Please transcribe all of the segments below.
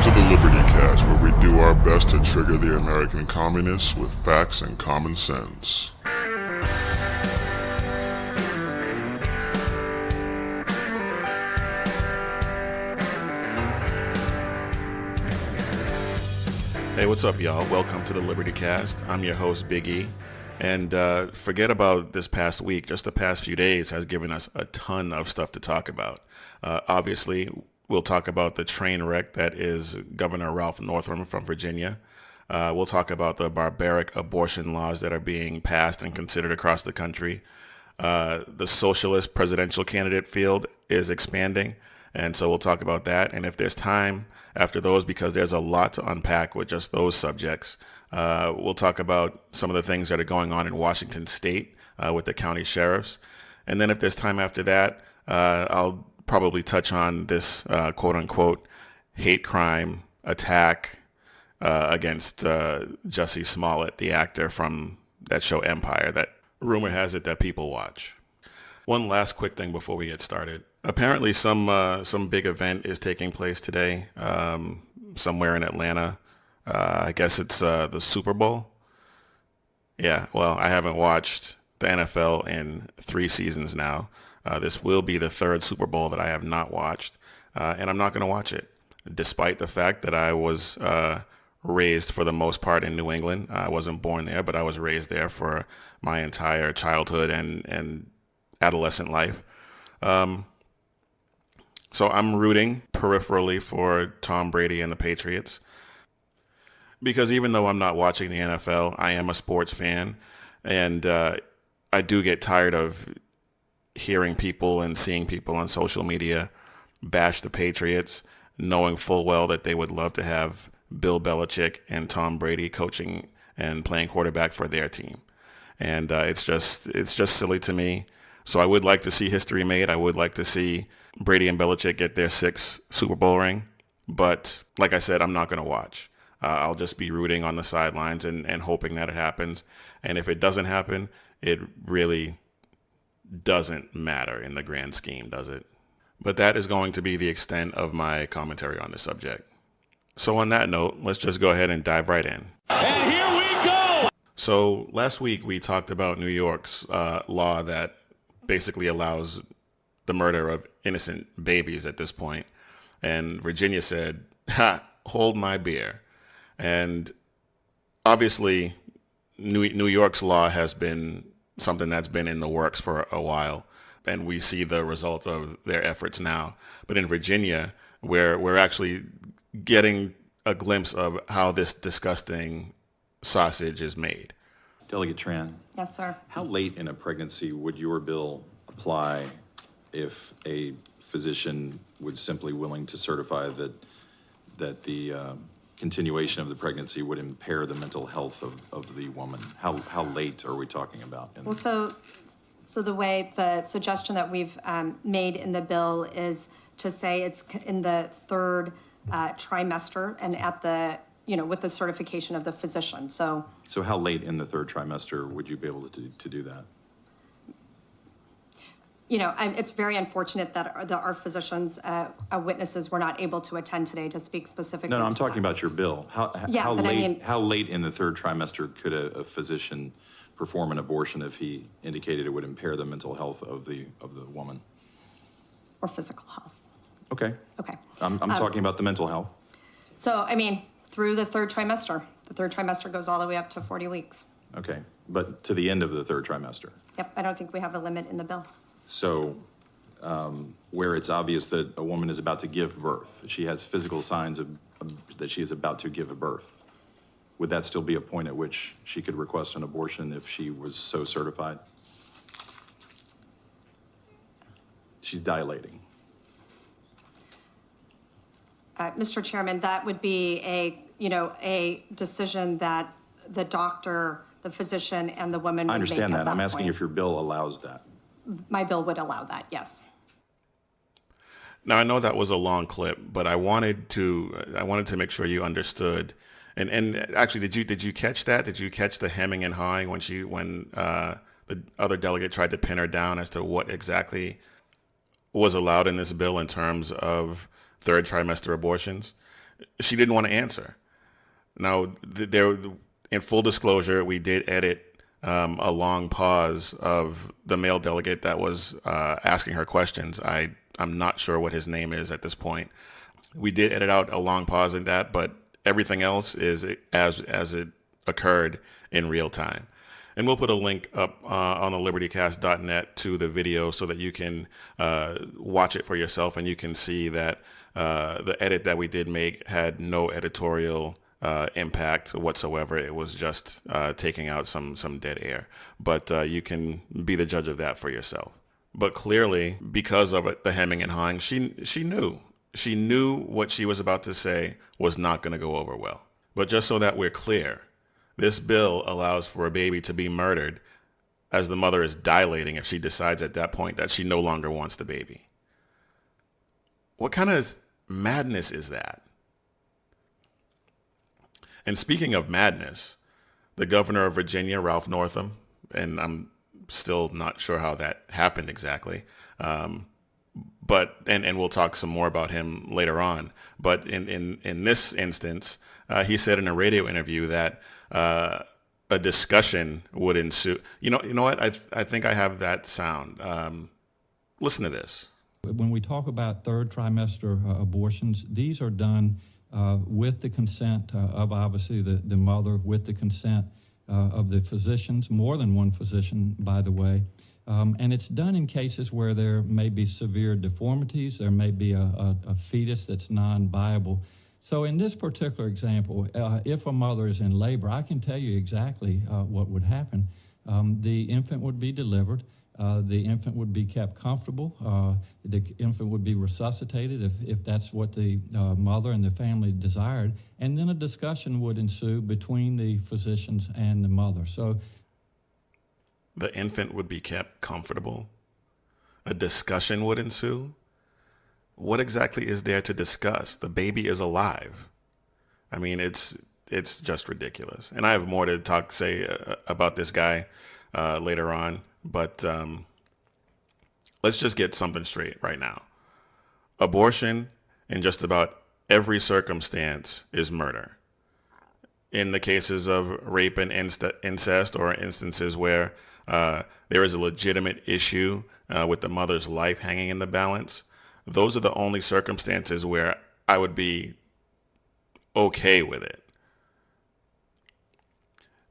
to the Liberty Cast, where we do our best to trigger the American communists with facts and common sense. Hey, what's up, y'all? Welcome to the Liberty Cast. I'm your host, Big E. And forget about this past week. Just the past few days has given us a ton of stuff to talk about. Obviously, we'll talk about the train wreck that is Governor Ralph Northam from Virginia. We'll talk about the barbaric abortion laws that are being passed and considered across the country. The socialist presidential candidate field is expanding, and so we'll talk about that. And if there's time after those, because there's a lot to unpack with just those subjects, we'll talk about some of the things that are going on in Washington State with the county sheriffs. And then if there's time after that, I'll probably touch on this quote-unquote hate crime attack against Jussie Smollett, the actor from that show Empire, that rumor has it that people watch. One last quick thing before we get started. Apparently some big event is taking place today somewhere in Atlanta. I guess it's the Super Bowl. Yeah, well, I haven't watched the NFL in 3 seasons now. This will be the 3rd Super Bowl that I have not watched, and I'm not going to watch it, despite the fact that I was raised for the most part in New England. I wasn't born there, but I was raised there for my entire childhood and adolescent life. So I'm rooting peripherally for Tom Brady and the Patriots, because even though I'm not watching the NFL, I am a sports fan, and I do get tired of hearing people and seeing people on social media bash the Patriots, knowing full well that they would love to have Bill Belichick and Tom Brady coaching and playing quarterback for their team. And it's just silly to me. So I would like to see history made. I would like to see Brady and Belichick get their 6th Super Bowl ring. But like I said, I'm not going to watch. I'll just be rooting on the sidelines and hoping that it happens. And if it doesn't happen, it really doesn't matter in the grand scheme, does it? But that is going to be the extent of my commentary on the subject. So on that note, let's just go ahead and dive right in. And here we go! So last week we talked about New York's law that basically allows the murder of innocent babies at this point. And Virginia said, "Ha, hold my beer." And obviously, New York's law has been something that's been in the works for a while, and we see the result of their efforts now. But in Virginia, we're actually getting a glimpse of how this disgusting sausage is made. Delegate Tran. Yes, sir. How late in a pregnancy would your bill apply if a physician was simply willing to certify that the continuation of the pregnancy would impair the mental health of the woman? How late are we talking about? Well, so the suggestion that we've made in the bill is to say it's in the 3rd trimester and at the, with the certification of the physician. So how late in the 3rd trimester would you be able to do that? It's very unfortunate that our physicians, witnesses, were not able to attend today to speak specifically. No, I'm talking about your bill. How late in the 3rd trimester could a physician perform an abortion if he indicated it would impair the mental health of the woman? Or physical health. Okay. Okay. I'm talking about the mental health. So, through the 3rd trimester. The 3rd trimester goes all the way up to 40 weeks. Okay, but to the end of the 3rd trimester. Yep, I don't think we have a limit in the bill. So where it's obvious that a woman is about to give birth, she has physical signs that she is about to give a birth, would that still be a point at which she could request an abortion if she was so certified? She's dilating. Mr. Chairman, that would be a decision that the doctor, the physician, and the woman would make. I understand that. I'm asking if your bill allows that. My bill would allow that, yes. Now, I know that was a long clip, but I wanted to make sure you understood. And actually, did you catch that? Did you catch the hemming and hawing when the other delegate tried to pin her down as to what exactly was allowed in this bill in terms of 3rd trimester abortions? She didn't want to answer. Now, there, in full disclosure, we did edit a long pause of the male delegate that was asking her questions. I'm not sure what his name is at this point. We did edit out a long pause in that, but everything else is as it occurred in real time. And we'll put a link up on the libertycast.net to the video so that you can watch it for yourself, and you can see that the edit that we did make had no editorial impact whatsoever. It was just taking out some dead air. But you can be the judge of that for yourself. But clearly, because of it, the hemming and hawing, she knew. She knew what she was about to say was not going to go over well. But just so that we're clear, this bill allows for a baby to be murdered as the mother is dilating if she decides at that point that she no longer wants the baby. What kind of madness is that? And speaking of madness, the governor of Virginia, Ralph Northam, and I'm still not sure how that happened exactly, but we'll talk some more about him later on. But in this instance, he said in a radio interview that a discussion would ensue. You know what? I think I have that sound. Listen to this. When we talk about third trimester abortions, these are done with the consent of obviously the mother, with the consent of the physicians, more than one physician, by the way. And it's done in cases where there may be severe deformities, there may be a fetus that's non-viable. So in this particular example, if a mother is in labor, I can tell you exactly what would happen. The infant would be delivered. The infant would be kept comfortable. The infant would be resuscitated if that's what the mother and the family desired. And then a discussion would ensue between the physicians and the mother. So the infant would be kept comfortable. A discussion would ensue. What exactly is there to discuss? The baby is alive. I mean, it's just ridiculous. And I have more to say about this guy later on. But let's just get something straight right now. Abortion, in just about every circumstance, is murder. In the cases of rape and incest, or instances where there is a legitimate issue with the mother's life hanging in the balance, those are the only circumstances where I would be okay with it.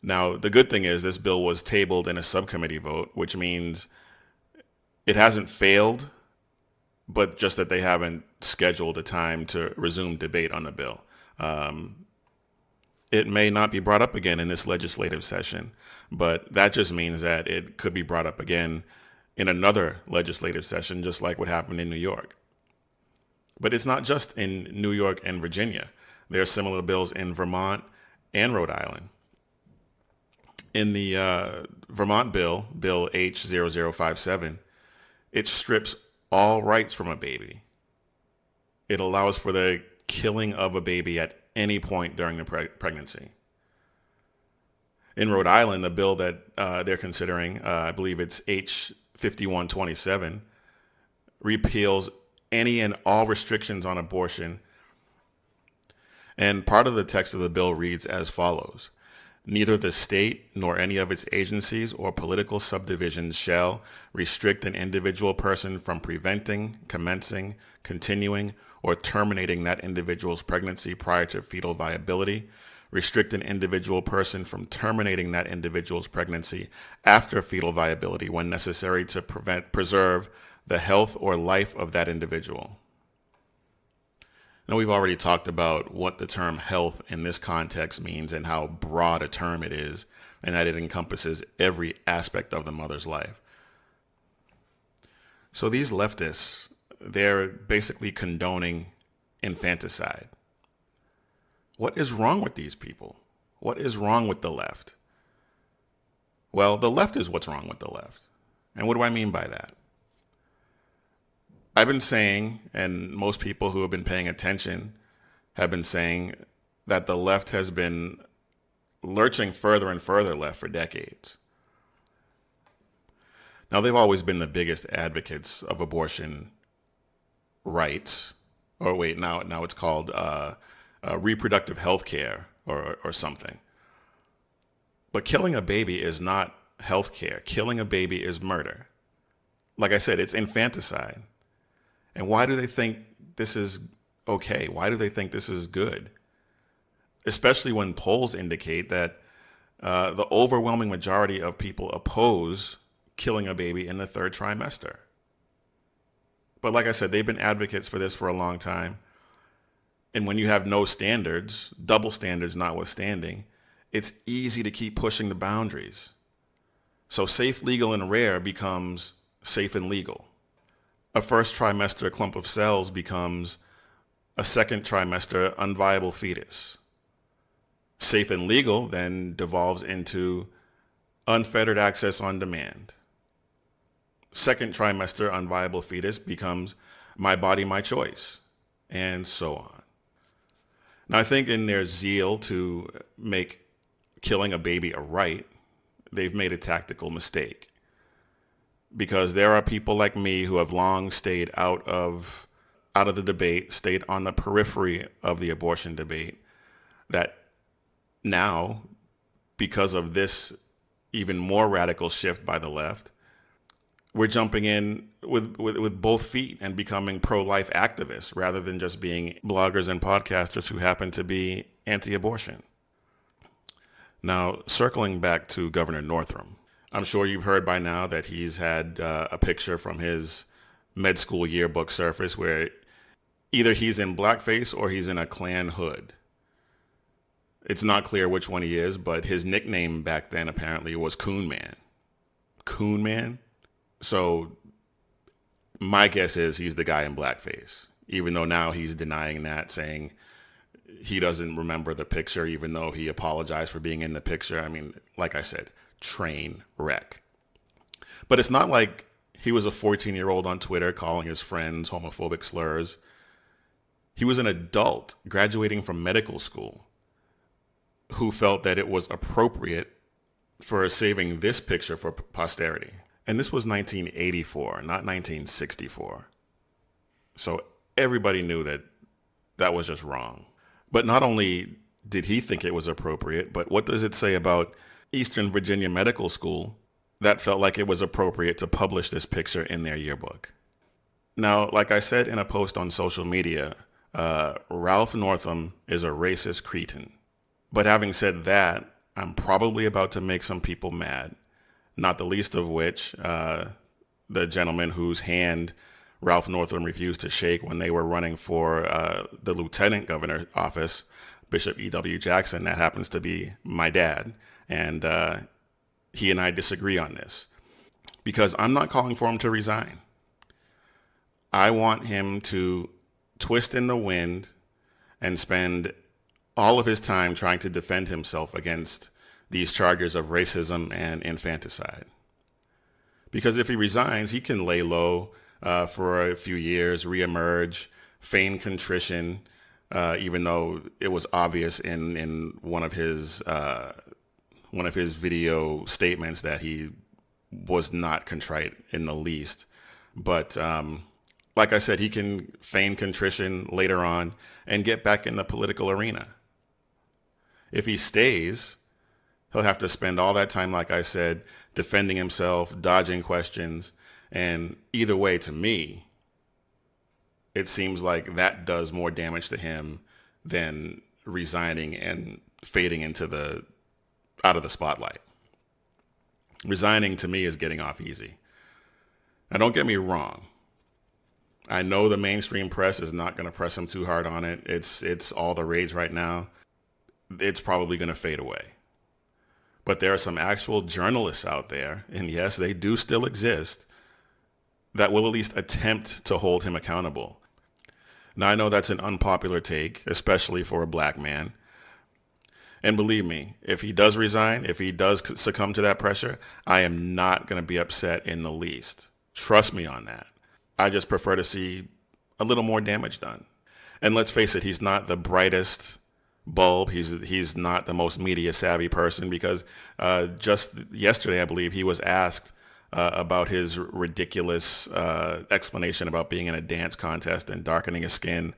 Now, the good thing is this bill was tabled in a subcommittee vote, which means it hasn't failed, but just that they haven't scheduled a time to resume debate on the bill. It may not be brought up again in this legislative session, but that just means that it could be brought up again in another legislative session, just like what happened in New York. But it's not just in New York and Virginia. There are similar bills in Vermont and Rhode Island. In the Vermont bill, Bill H0057, it strips all rights from a baby. It allows for the killing of a baby at any point during the pregnancy. In Rhode Island, the bill that they're considering, I believe it's H5127, repeals any and all restrictions on abortion. And part of the text of the bill reads as follows: neither the state nor any of its agencies or political subdivisions shall restrict an individual person from preventing, commencing, continuing, or terminating that individual's pregnancy prior to fetal viability, restrict an individual person from terminating that individual's pregnancy after fetal viability when necessary to preserve the health or life of that individual. Now, we've already talked about what the term health in this context means and how broad a term it is, and that it encompasses every aspect of the mother's life. So these leftists, they're basically condoning infanticide. What is wrong with these people? What is wrong with the left? Well, the left is what's wrong with the left. And what do I mean by that? I've been saying, and most people who have been paying attention have been saying, that the left has been lurching further and further left for decades. Now, they've always been the biggest advocates of abortion rights. Or wait, now it's called reproductive health care or something. But killing a baby is not health care. Killing a baby is murder. Like I said, it's infanticide. And why do they think this is okay? Why do they think this is good? Especially when polls indicate that the overwhelming majority of people oppose killing a baby in the third trimester. But like I said, they've been advocates for this for a long time. And when you have no standards, double standards notwithstanding, it's easy to keep pushing the boundaries. So safe, legal, and rare becomes safe and legal. A first trimester clump of cells becomes a second trimester unviable fetus. Safe and legal then devolves into unfettered access on demand. Second trimester unviable fetus becomes my body, my choice, and so on. Now, I think in their zeal to make killing a baby a right, they've made a tactical mistake. Because there are people like me who have long stayed out of the debate, stayed on the periphery of the abortion debate, that now, because of this even more radical shift by the left, we're jumping in with both feet and becoming pro-life activists rather than just being bloggers and podcasters who happen to be anti-abortion. Now, circling back to Governor Northam, I'm sure you've heard by now that he's had a picture from his med school yearbook surface where either he's in blackface or he's in a Klan hood. It's not clear which one he is, but his nickname back then apparently was Coon Man. Coon Man? So my guess is he's the guy in blackface, even though now he's denying that, saying he doesn't remember the picture, even though he apologized for being in the picture. I mean, like I said, train wreck. But it's not like he was a 14-year-old on Twitter calling his friends homophobic slurs. He was an adult graduating from medical school who felt that it was appropriate for saving this picture for posterity. And this was 1984, not 1964. So everybody knew that that was just wrong. But not only did he think it was appropriate, but what does it say about Eastern Virginia Medical School that felt like it was appropriate to publish this picture in their yearbook? Now, like I said in a post on social media, Ralph Northam is a racist cretin. But having said that, I'm probably about to make some people mad, not the least of which the gentleman whose hand Ralph Northam refused to shake when they were running for the lieutenant governor office, Bishop E.W. Jackson. That happens to be my dad. And he and I disagree on this because I'm not calling for him to resign. I want him to twist in the wind and spend all of his time trying to defend himself against these charges of racism and infanticide. Because if he resigns, he can lay low for a few years, reemerge, feign contrition, even though it was obvious in one of his video statements that he was not contrite in the least. But like I said, he can feign contrition later on and get back in the political arena. If he stays, he'll have to spend all that time, like I said, defending himself, dodging questions. And either way, to me, it seems like that does more damage to him than resigning and fading into out of the spotlight. Resigning to me is getting off easy. Now, don't get me wrong. I know the mainstream press is not going to press him too hard on it. It's all the rage right now. It's probably going to fade away. But there are some actual journalists out there, and yes, they do still exist, that will at least attempt to hold him accountable. Now, I know that's an unpopular take, especially for a black man. And believe me, if he does resign, if he does succumb to that pressure, I am not going to be upset in the least. Trust me on that. I just prefer to see a little more damage done. And let's face it, he's not the brightest bulb. He's not the most media savvy person because just yesterday, I believe, he was asked about his ridiculous explanation about being in a dance contest and darkening his skin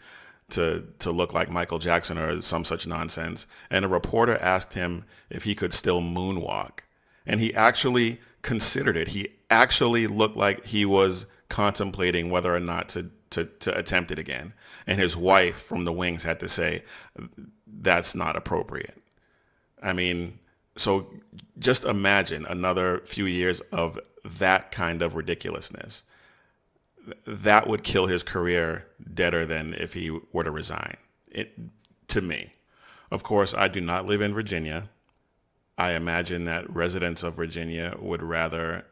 to look like Michael Jackson or some such nonsense. And a reporter asked him if he could still moonwalk. And he actually considered it. He actually looked like he was contemplating whether or not to attempt it again. And his wife from the wings had to say, that's not appropriate. I mean, so just imagine another few years of that kind of ridiculousness. That would kill his career deader than if he were to resign, to me. Of course, I do not live in Virginia. I imagine that residents of Virginia would rather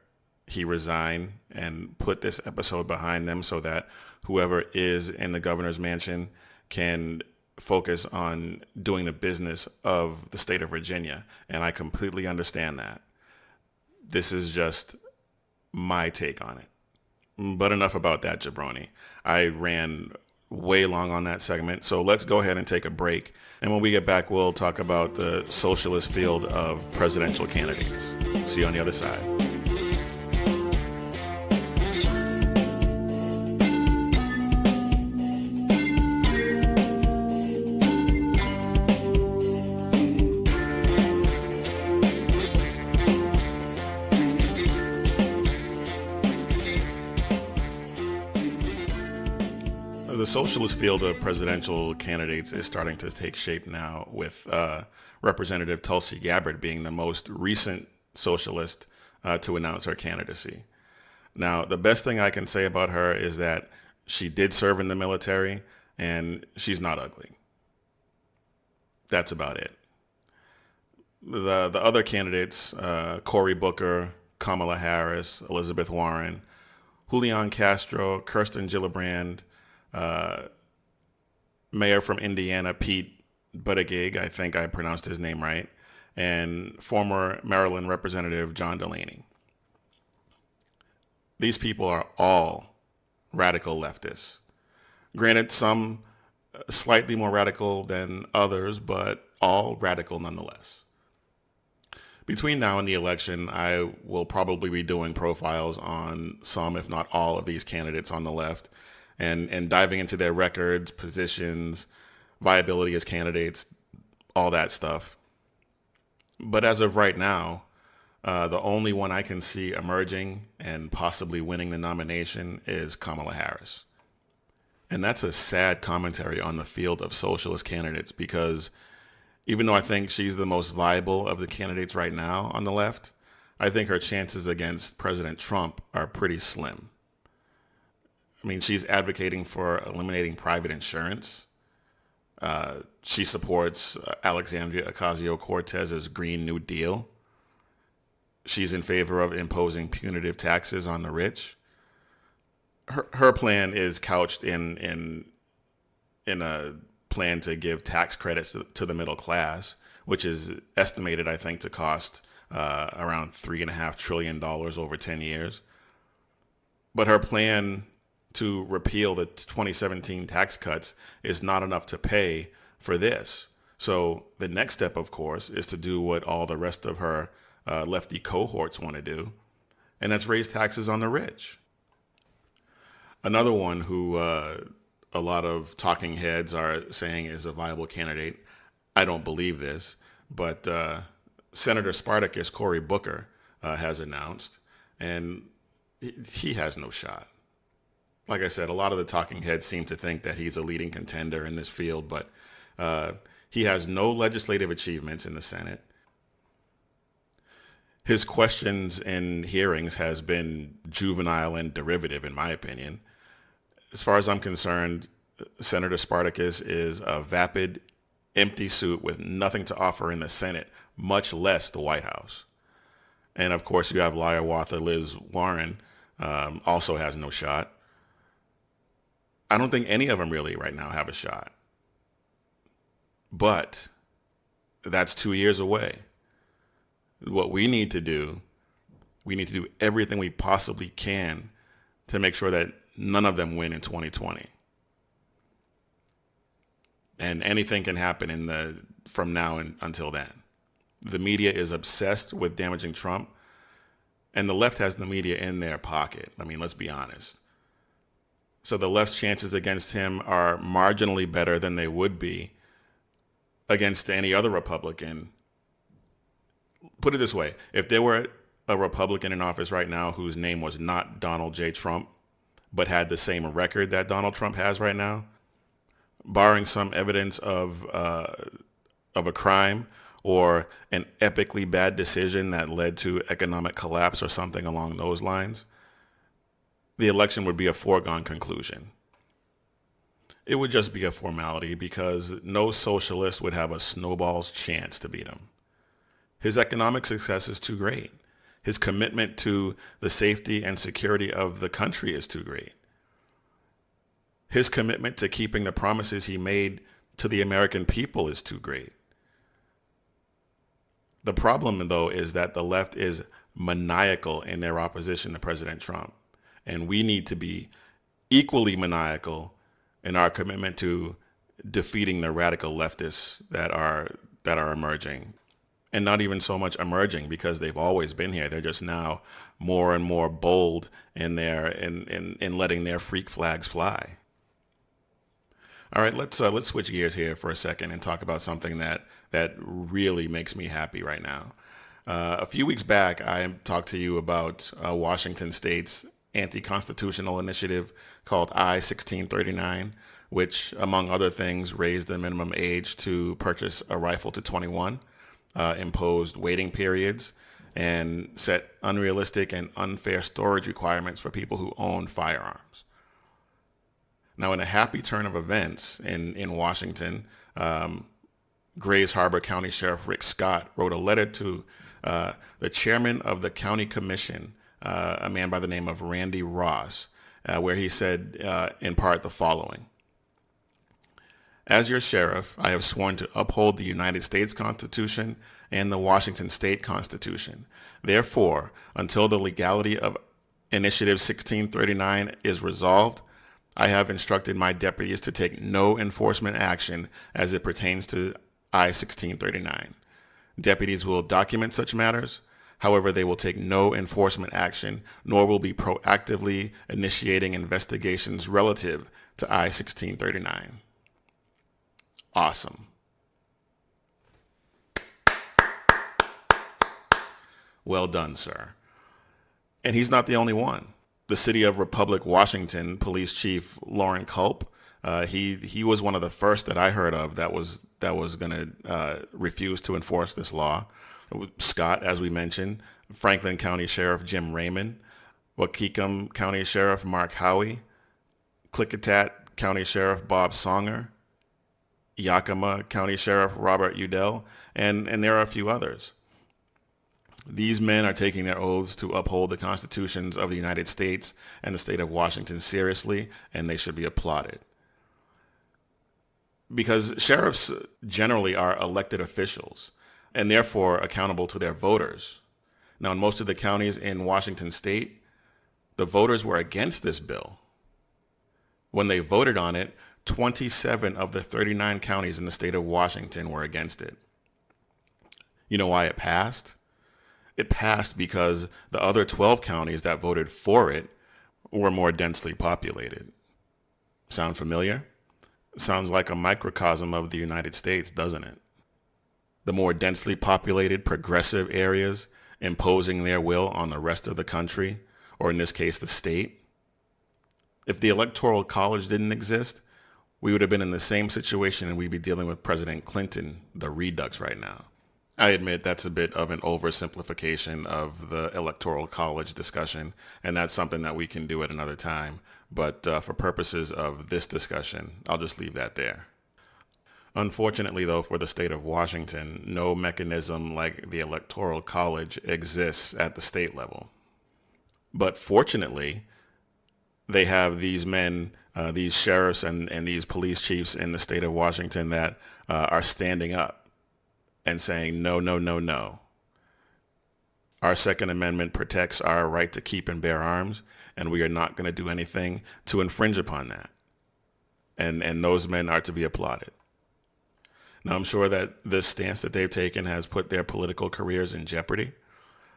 he resign and put this episode behind them so that whoever is in the governor's mansion can focus on doing the business of the state of Virginia. And I completely understand that. This is just my take on it. But enough about that, jabroni. I ran way long on that segment, so let's go ahead and take a break. And when we get back, we'll talk about the socialist field of presidential candidates. See you on the other side. The socialist field of presidential candidates is starting to take shape now, with Representative Tulsi Gabbard being the most recent socialist to announce her candidacy. Now, the best thing I can say about her is that she did serve in the military and she's not ugly. That's about it. The other candidates, Cory Booker, Kamala Harris, Elizabeth Warren, Julian Castro, Kirsten Gillibrand, Mayor from Indiana, Pete Buttigieg, I think I pronounced his name right, and former Maryland Representative John Delaney. These people are all radical leftists. Granted, some slightly more radical than others, but all radical nonetheless. Between now and the election, I will probably be doing profiles on some, if not all, of these candidates on the left, and diving into their records, positions, viability as candidates, all that stuff. But as of right now, the only one I can see emerging and possibly winning the nomination is Kamala Harris. And that's a sad commentary on the field of socialist candidates, because even though I think she's the most viable of the candidates right now on the left, I think her chances against President Trump are pretty slim. I mean, she's advocating for eliminating private insurance. She supports Alexandria Ocasio-Cortez's Green New Deal. She's in favor of imposing punitive taxes on the rich. Her plan is couched in a plan to give tax credits to the middle class, which is estimated, I think, to cost around $3.5 trillion over 10 years. But her plan to repeal the 2017 tax cuts is not enough to pay for this. So the next step, of course, is to do what all the rest of her lefty cohorts want to do, and that's raise taxes on the rich. Another one who a lot of talking heads are saying is a viable candidate, I don't believe this, but Senator Spartacus Cory Booker has announced, and he has no shot. Like I said, a lot of the talking heads seem to think that he's a leading contender in this field, but he has no legislative achievements in the Senate. His questions in hearings has been juvenile and derivative, in my opinion. As far as I'm concerned, Senator Spartacus is a vapid, empty suit with nothing to offer in the Senate, much less the White House. And of course, you have liar-wather Liz Warren, also has no shot. I don't think any of them really right now have a shot. But that's 2 years away. What we need to do everything we possibly can to make sure that none of them win in 2020. And anything can happen from now until then. The media is obsessed with damaging Trump, and the left has the media in their pocket. I mean, let's be honest. So the left's chances against him are marginally better than they would be against any other Republican. Put it this way, if there were a Republican in office right now whose name was not Donald J. Trump, but had the same record that Donald Trump has right now, barring some evidence of a crime or an epically bad decision that led to economic collapse or something along those lines, the election would be a foregone conclusion. It would just be a formality because no socialist would have a snowball's chance to beat him. His economic success is too great. His commitment to the safety and security of the country is too great. His commitment to keeping the promises he made to the American people is too great. The problem, though, is that the left is maniacal in their opposition to President Trump. And we need to be equally maniacal in our commitment to defeating the radical leftists that are emerging. And not even so much emerging because they've always been here. They're just now more and more bold in letting their freak flags fly. All right, let's switch gears here for a second and talk about something that really makes me happy right now. A few weeks back, I talked to you about Washington State's anti-constitutional initiative called I-1639, which, among other things, raised the minimum age to purchase a rifle to 21, imposed waiting periods, and set unrealistic and unfair storage requirements for people who own firearms. Now, in a happy turn of events in Washington, Grays Harbor County Sheriff Rick Scott wrote a letter to the chairman of the county commission, a man by the name of Randy Ross, where he said, in part, the following. As your sheriff, I have sworn to uphold the United States Constitution and the Washington State Constitution. Therefore, until the legality of Initiative 1639 is resolved, I have instructed my deputies to take no enforcement action as it pertains to I-1639. Deputies will document such matters. However, they will take no enforcement action, nor will be proactively initiating investigations relative to I-1639. Awesome. Well done, sir. And he's not the only one. The City of Republic, Washington Police Chief Lauren Culp, he was one of the first that I heard of that was going to refuse to enforce this law. Scott, as we mentioned, Franklin County Sheriff Jim Raymond, Waukegan County Sheriff Mark Howey, Klickitat County Sheriff Bob Songer, Yakima County Sheriff Robert Udell, and there are a few others. These men are taking their oaths to uphold the constitutions of the United States and the state of Washington seriously, and they should be applauded. Because sheriffs generally are elected officials and therefore accountable to their voters. Now, in most of the counties in Washington state, the voters were against this bill. When they voted on it, 27 of the 39 counties in the state of Washington were against it. You know why it passed? It passed because the other 12 counties that voted for it were more densely populated. Sound familiar? Sounds like a microcosm of the United States, doesn't it? The more densely populated progressive areas imposing their will on the rest of the country, or in this case, the state. If the Electoral College didn't exist, we would have been in the same situation and we'd be dealing with President Clinton, the Redux, right now. I admit that's a bit of an oversimplification of the Electoral College discussion, and that's something that we can do at another time. But for purposes of this discussion, I'll just leave that there. Unfortunately, though, for the state of Washington, no mechanism like the Electoral College exists at the state level. But fortunately, they have these men, these sheriffs and these police chiefs in the state of Washington that are standing up and saying, no, no, no, no. Our Second Amendment protects our right to keep and bear arms, and we are not going to do anything to infringe upon that. And those men are to be applauded. Now, I'm sure that this stance that they've taken has put their political careers in jeopardy.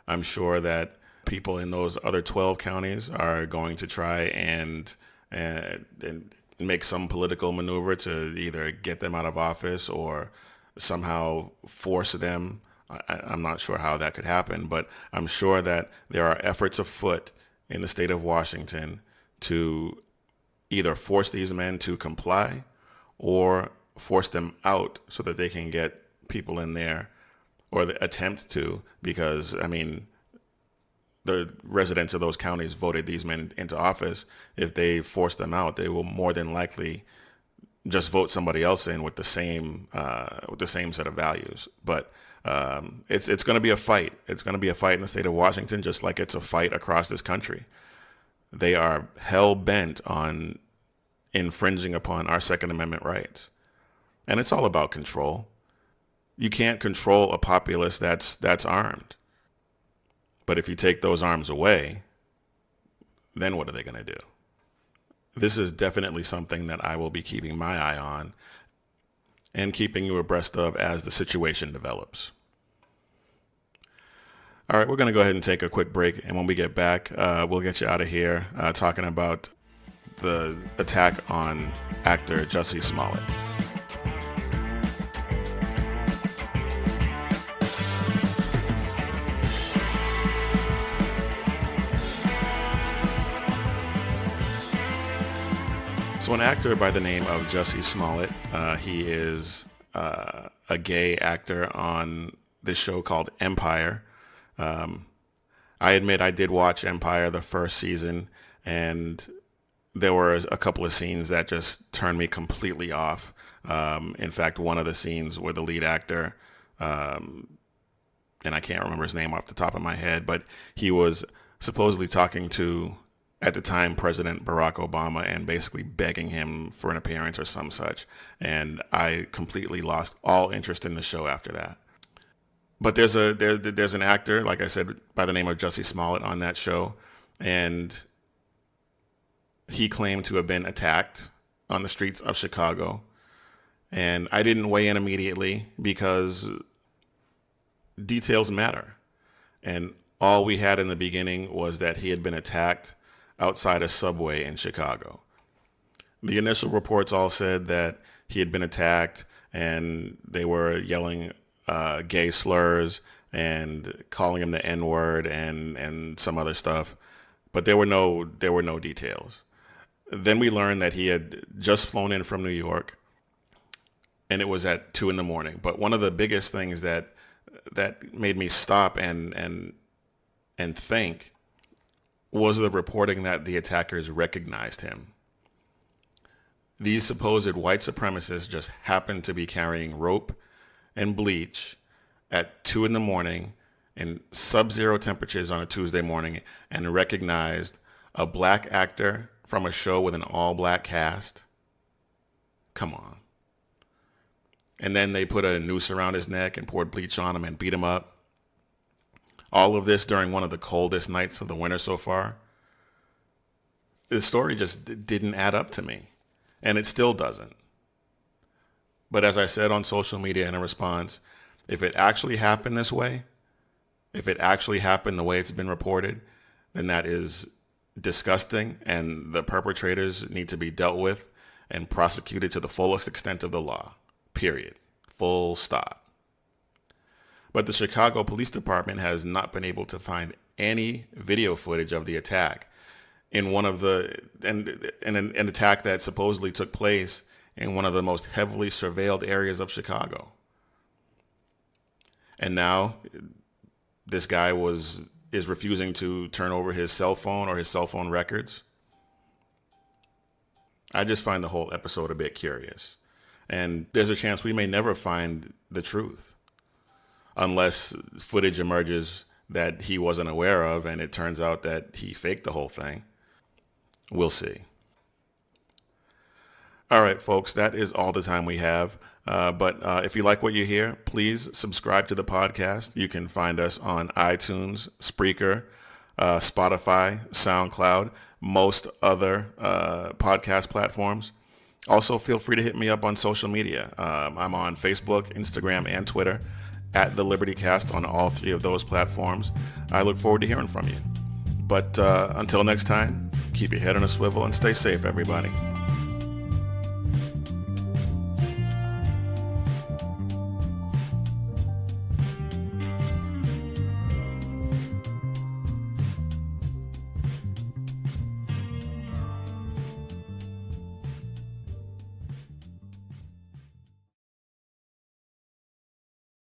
I'm sure that people in those other 12 counties are going to try and and make some political maneuver to either get them out of office or somehow force them. I'm not sure how that could happen, but I'm sure that there are efforts afoot in the state of Washington to either force these men to comply or force them out so that they can get people in there, or attempt to, because, I mean, the residents of those counties voted these men into office. If they force them out, they will more than likely just vote somebody else in with the same set of values. But it's going to be a fight. It's going to be a fight in the state of Washington, just like it's a fight across this country. They are hell bent on infringing upon our Second Amendment rights, and it's all about control. You can't control a populace that's armed. But if you take those arms away, then what are they going to do? This is definitely something that I will be keeping my eye on and keeping you abreast of as the situation develops. All right, we're going to go ahead and take a quick break. And when we get back, we'll get you out of here talking about the attack on actor Jussie Smollett. So an actor by the name of Jussie Smollett, he is a gay actor on this show called Empire. I admit I did watch Empire the first season, and there were a couple of scenes that just turned me completely off. In fact, one of the scenes where the lead actor, and I can't remember his name off the top of my head, but he was supposedly talking to, at the time, President Barack Obama, and basically begging him for an appearance or some such. And I completely lost all interest in the show after that. But there's an actor, like I said, by the name of Jussie Smollett on that show, and he claimed to have been attacked on the streets of Chicago. And I didn't weigh in immediately because details matter. And all we had in the beginning was that he had been attacked outside a Subway in Chicago. The initial reports all said that he had been attacked and they were yelling gay slurs and calling him the N-word and some other stuff, but there were no details. Then we learned that he had just flown in from New York, and it was at 2 a.m. But one of the biggest things that made me stop and think was the reporting that the attackers recognized him. These supposed white supremacists just happened to be carrying rope and bleach at 2 a.m. in sub-zero temperatures on a Tuesday morning and recognized a black actor from a show with an all-black cast. Come on. And then they put a noose around his neck and poured bleach on him and beat him up. All of this during one of the coldest nights of the winter so far. The story just didn't add up to me, and it still doesn't. But as I said on social media in a response, if it actually happened this way, if it actually happened the way it's been reported, then that is disgusting, and the perpetrators need to be dealt with and prosecuted to the fullest extent of the law. Period. Full stop. But the Chicago Police Department has not been able to find any video footage of the attack in one of an attack that supposedly took place in one of the most heavily surveilled areas of Chicago. And now this guy is refusing to turn over his cell phone or his cell phone records. I just find the whole episode a bit curious. And there's a chance we may never find the truth, unless footage emerges that he wasn't aware of and it turns out that he faked the whole thing. We'll see. All right, folks, that is all the time we have. But if you like what you hear, please subscribe to the podcast. You can find us on iTunes, Spreaker, Spotify, SoundCloud, most other podcast platforms. Also, feel free to hit me up on social media. I'm on Facebook, Instagram, and Twitter at The Liberty Cast on all 3 of those platforms. I look forward to hearing from you. But until next time, Keep your head on a swivel and stay safe, everybody.